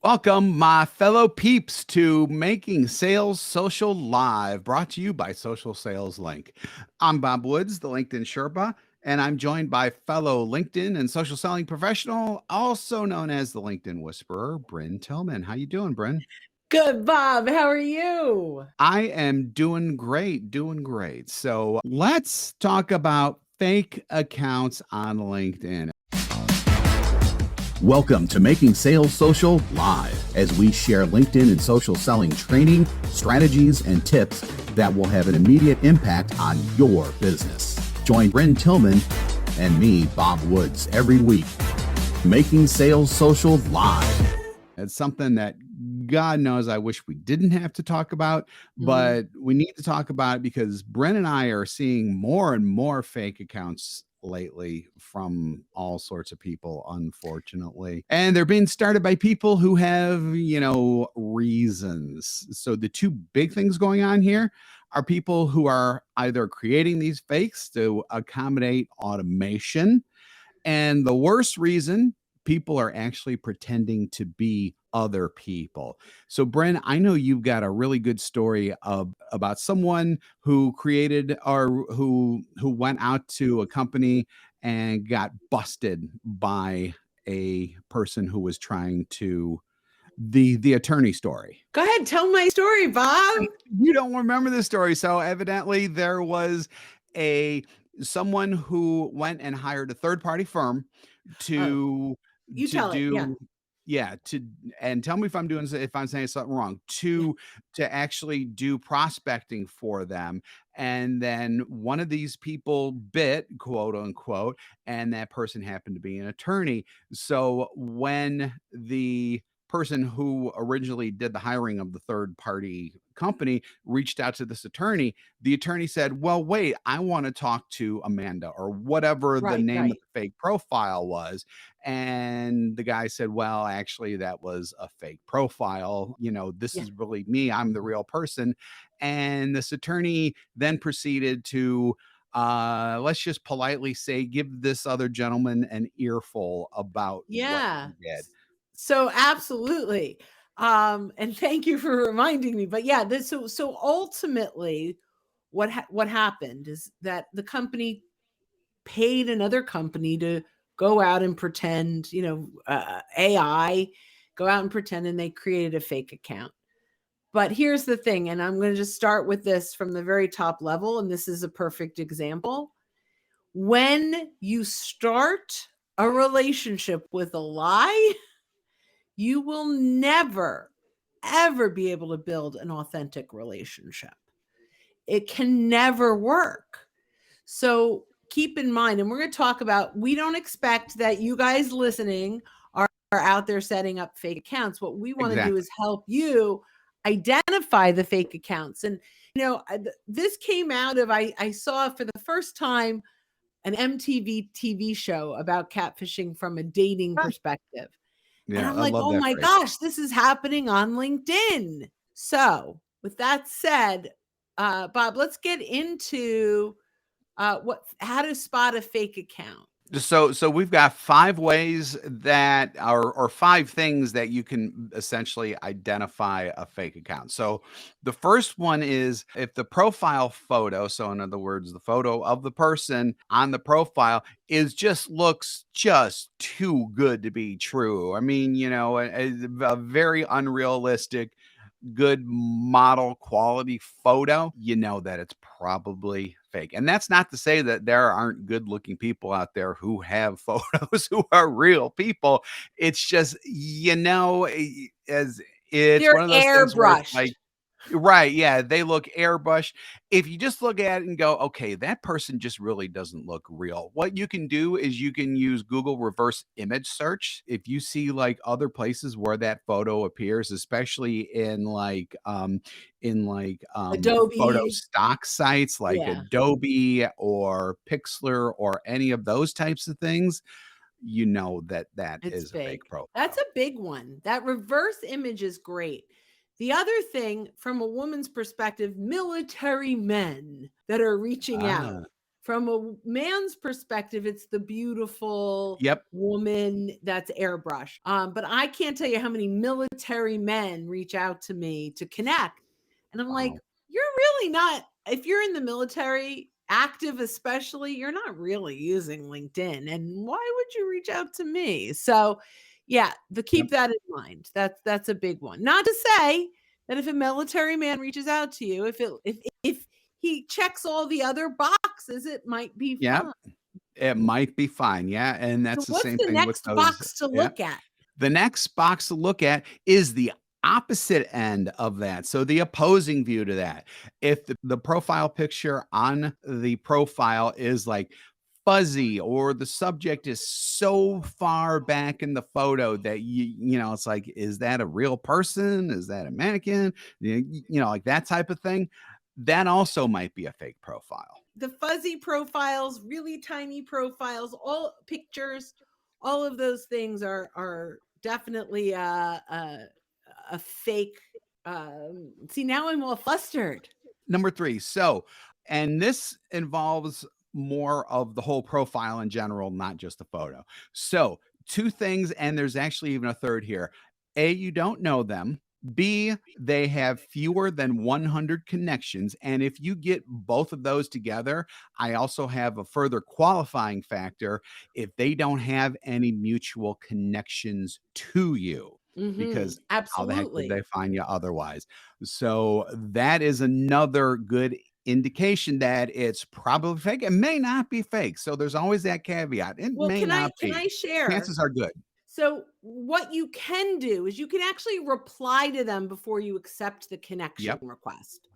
Welcome, my fellow peeps, to Making Sales Social Live, brought to you by Social Sales Link. I'm Bob Woods, the LinkedIn Sherpa, and I'm joined by fellow LinkedIn and social selling professional, also known as the LinkedIn Whisperer, Bryn Tillman. How you doing, Bryn? Good, Bob. How are you? I am doing great, doing great. So let's talk about fake accounts on LinkedIn. Welcome to Making Sales Social Live, as we share LinkedIn and social selling training, strategies, and tips that will have an immediate impact on your business. Join Bryn Tillman and me, Bob Woods, every week. Making Sales Social Live. It's something that God knows I wish we didn't have to talk about, but we need to talk about it because Bryn and I are seeing more and more fake accounts lately from all sorts of people, unfortunately. And they're being started by people who have, reasons. So the two big things going on here are people who are either creating these fakes to accommodate automation, and the worst reason, people are actually pretending to be other people. So, Bren, I know you've got a really good story about someone who created or who went out to a company and got busted by a person who was trying to the attorney story. Go ahead, tell my story, Bob. You don't remember the story. So evidently there was a someone who went and hired a third party firm Oh, to you tell it. Yeah. do to and tell me if I'm saying something wrong, Yeah. to actually do prospecting for them. And then one of these people bit, quote unquote, and that person happened to be an attorney. So when the person who originally did the hiring of the third party company reached out to this attorney, the attorney said, well, wait, I want to talk to Amanda, or whatever the Right, name of right. the fake profile was. And the guy said, well, actually, that was a fake profile. This Yeah. is really me. I'm the real person. And this attorney then proceeded to, let's just politely say, give this other gentleman an earful about what Yeah. he did. So absolutely. And thank you for reminding me. But yeah, so ultimately what happened is that the company paid another company to go out and pretend, AI, go out and pretend, and they created a fake account. But here's the thing, and I'm going to just start with this from the very top level, and this is a perfect example. When you start a relationship with a lie, you will never, ever be able to build an authentic relationship. It can never work. So keep in mind, and we're going to talk about, we don't expect that you guys listening are out there setting up fake accounts. What we want to do Exactly. is help you identify the fake accounts. And, this came out of, I saw for the first time an MTV TV show about catfishing from a dating Ah, perspective. And yeah, I'm I like, love oh that my phrase. gosh, this is happening on LinkedIn. So, with that said, Bob, let's get into how to spot a fake account. So we've got five ways that or five things that you can essentially identify a fake account. So the first one is if the profile photo, so in other words, the photo of the person on the profile looks just too good to be true. I mean, a very unrealistic good model quality photo, you know that it's probably fake. And that's not to say that there aren't good looking people out there who have photos who are real people. It's just, as it's They're one of those things where it's airbrushed. like, right, yeah, they look airbrushed. If you just look at it and go, "Okay, that person just really doesn't look real." What you can do is you can use Google reverse image search. If you see, like, other places where that photo appears, especially photo Adobe. stock sites like Yeah, Adobe or Pixlr or any of those types of things, you know that that it's is a fake fake. That's profile. a big one. That reverse image is great. The other thing, from a woman's perspective, military men that are reaching Ah, out. From a man's perspective, it's the beautiful Yep. woman that's airbrushed. But I can't tell you how many military men reach out to me to connect. And I'm like, Wow. you're really not, if you're in the military, active especially, you're not really using LinkedIn. And why would you reach out to me? So yeah, Yep. keep that in mind. That's a big one. Not to say that if a military man reaches out to you, if he checks all the other boxes, it might be Yep. fun. It might be fine. Yeah. And So that's the what's same the thing with next those. box to Yeah. look at? The next box to look at is the opposite end of that. So the opposing view to that. If the profile picture on the profile is like fuzzy or the subject is so far back in the photo that it's like, is that a real person? Is that a mannequin? Like that type of thing. That also might be a fake profile. The fuzzy profiles, really tiny profiles, all pictures, all of those things are definitely a fake. See, now I'm all flustered. Number 3. So, and this involves more of the whole profile in general, not just the photo. So, 2 things, and there's actually even a third here. A, you don't know them. B, they have fewer than 100 connections. And if you get both of those together, I also have a further qualifying factor if they don't have any mutual connections to you, because how the heck would they Absolutely. find you otherwise? So that is another good indication that it's probably fake. It may not be fake. So there's always that caveat. It Well, may not can be. I share? Chances are good. So what you can do is you can actually reply to them before you accept the connection Yep. request.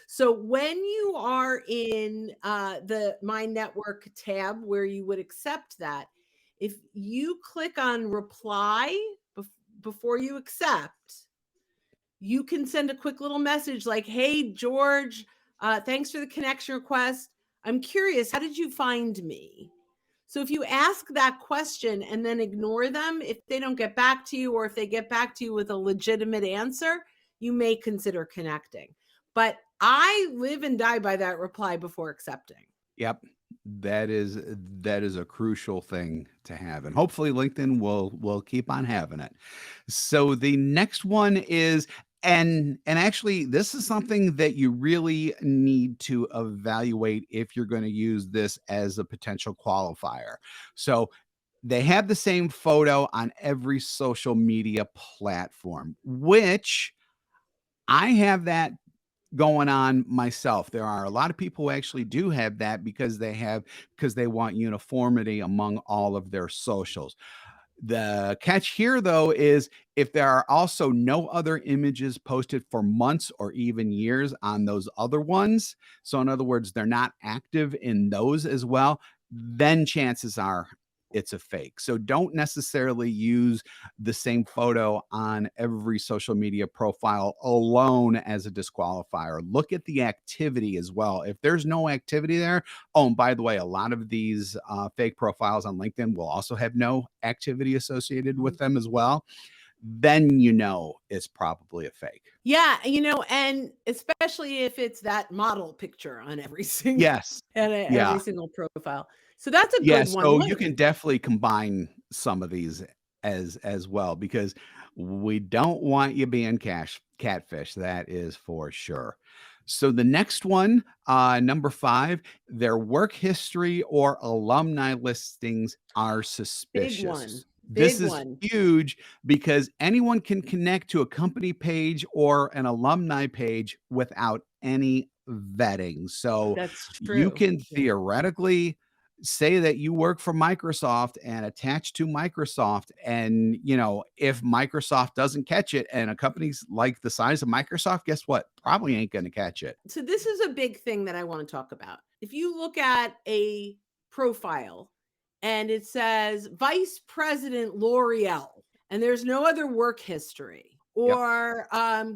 So when you are in the My Network tab where you would accept that, if you click on reply before you accept, you can send a quick little message like, "Hey, George, thanks for the connection request. I'm curious, how did you find me?" So if you ask that question and then ignore them, if they don't get back to you or if they get back to you with a legitimate answer, you may consider connecting. But I live and die by that reply before accepting. Yep. That is a crucial thing to have. And hopefully LinkedIn will keep on having it. So the next one is, and actually this is something that you really need to evaluate if you're going to use this as a potential qualifier. So they have the same photo on every social media platform, which I have that going on myself. There are a lot of people who actually do have that because they want uniformity among all of their socials. The catch here, though, is if there are also no other images posted for months or even years on those other ones, so in other words, they're not active in those as well, then chances are it's a fake. So don't necessarily use the same photo on every social media profile alone as a disqualifier. Look at the activity as well. If there's no activity there, oh, and by the way, a lot of these fake profiles on LinkedIn will also have no activity associated with them as well. Then it's probably a fake. Yeah, and especially if it's that model picture on every single Yes. and Yeah. every single profile. So that's a Yeah, good one. so What you can definitely combine some of these as well, because we don't want you being catfish, that is for sure. So the next one, number 5, their work history or alumni listings are big one. suspicious. This Big is one. huge because anyone can connect to a company page or an alumni page without any vetting. So That's you true. can theoretically say that you work for Microsoft and attach to Microsoft. And, if Microsoft doesn't catch it and a company's like the size of Microsoft, guess what? Probably ain't going to catch it. So this is a big thing that I want to talk about. If you look at a profile and it says Vice President L'Oreal and there's no other work history, Yep. or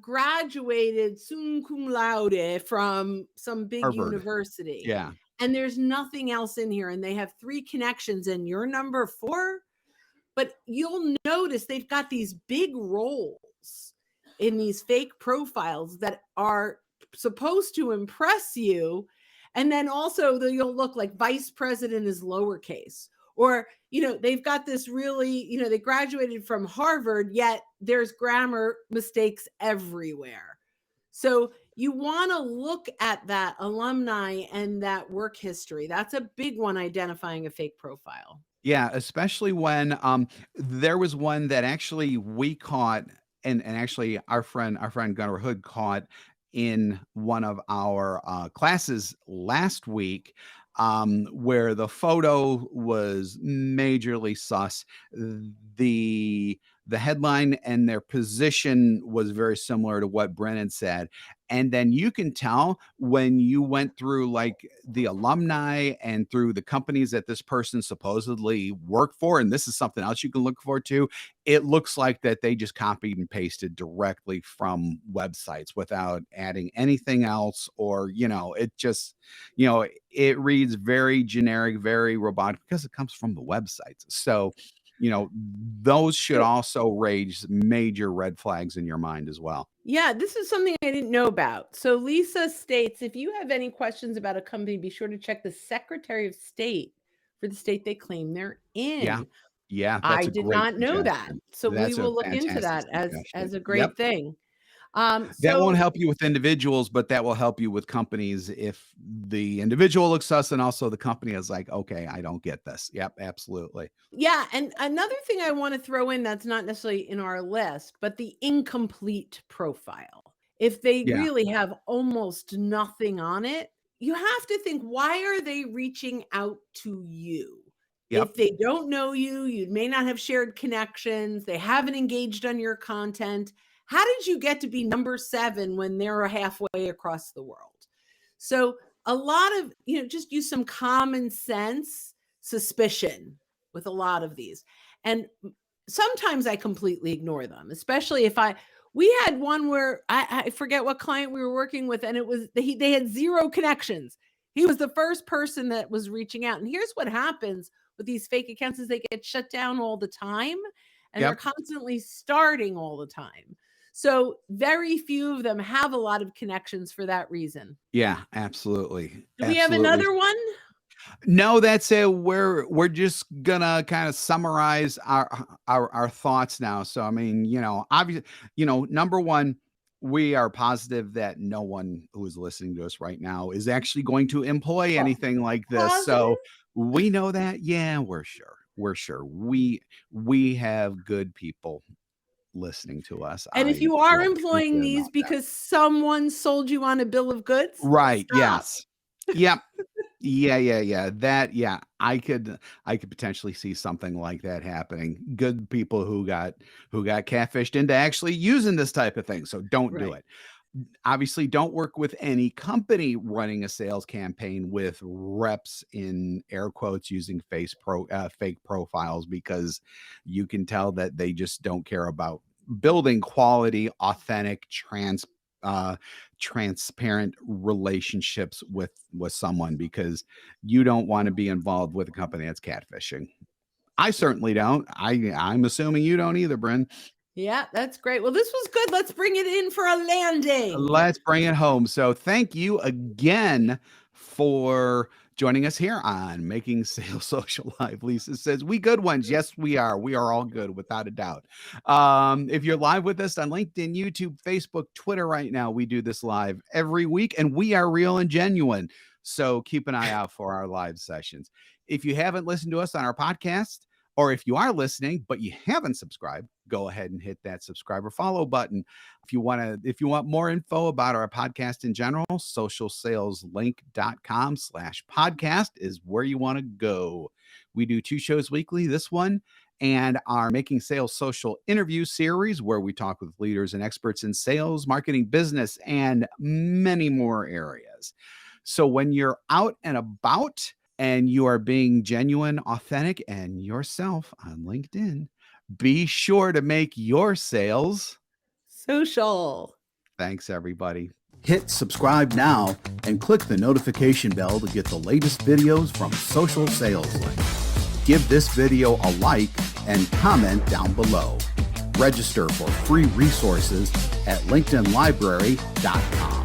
graduated summa cum laude from some big Harvard. university, Yeah. and there's nothing else in here, and they have 3 connections and you're number 4, but you'll notice they've got these big roles in these fake profiles that are supposed to impress you. And then also you'll look like vice president is lowercase, or, they've got this really, they graduated from Harvard, yet there's grammar mistakes everywhere. So you want to look at that alumni and that work history. That's a big one, identifying a fake profile. Yeah, especially when there was one that actually we caught, and actually our friend Gunnar Hood caught in one of our classes last week, where the photo was majorly sus. The headline and their position was very similar to what Brennan said. And then you can tell when you went through like the alumni and through the companies that this person supposedly worked for, and this is something else you can look for too. It looks like that they just copied and pasted directly from websites without adding anything else, or it just, it reads very generic, very robotic because it comes from the websites. So, those should also raise major red flags in your mind as well. Yeah, this is something I didn't know about. So Lisa states, if you have any questions about a company, be sure to check the Secretary of State for the state they claim they're Yeah. in. Yeah, I that's a did great not know that. suggestion. So we That's a will look into fantastic that suggestion. as a Yep. great thing. That won't So help you with individuals, but that will help you with companies if the individual looks sus and also the company is like, "Okay, I don't get this." Yep, absolutely. yeah, and another thing I want to throw in that's not necessarily in our list, but the incomplete profile. If they Yeah. really have almost nothing on it, you have to think, why are they reaching out to you? Yep. If they don't know you, you may not have shared connections, they haven't engaged on your content. How did you get to be number 7 when they're halfway across the world? So a lot of, just use some common sense suspicion with a lot of these. And sometimes I completely ignore them, especially if we had one where I forget what client we were working with, and it was they had 0 connections. He was the first person that was reaching out. And here's what happens with these fake accounts is they get shut down all the time, and they're Yep. constantly starting all the time. So very few of them have a lot of connections for that reason. Yeah, absolutely. Do we have Absolutely. another one? No, that's it. We're just gonna kind of summarize our thoughts now. So I mean, obviously, number one, we are positive that no one who is listening to us right now is actually going to employ anything like this. Positive? So we know that. Yeah, we're sure. We're sure. We have good people listening to us. And if I you are feel employing confident these about that. because someone sold you on a bill of goods, Right. stop. Yes. Yep. Yeah. Yeah. I could potentially see something like that happening. Good people who got catfished into actually using this type of thing. So don't do Right. it. Obviously, don't work with any company running a sales campaign with reps in air quotes using fake profiles, because you can tell that they just don't care about building quality, authentic, transparent relationships with someone, because you don't want to be involved with a company that's catfishing. I certainly don't. I'm assuming you don't either, Bryn. Yeah, that's great. Well, this was good. Let's bring it in for a landing. Let's bring it home. So thank you again for joining us here on Making Sales Social Live. Lisa says, we good ones. Yes, we are. We are all good, without a doubt. If you're live with us on LinkedIn, YouTube, Facebook, Twitter right now, we do this live every week, and we are real and genuine. So keep an eye out for our live sessions. If you haven't listened to us on our podcast, or if you are listening but you haven't subscribed, go ahead and hit that subscribe or follow button. If you want more info about our podcast in general, socialsaleslink.com/podcast is where you want to go. We do 2 shows weekly, this one and our Making Sales Social interview series, where we talk with leaders and experts in sales, marketing, business, and many more areas. So when you're out and about and you are being genuine, authentic, and yourself on LinkedIn, be sure to make your sales social. Thanks, everybody. Hit subscribe now and click the notification bell to get the latest videos from Social Sales Link. Give this video a like and comment down below. Register for free resources at linkedinlibrary.com.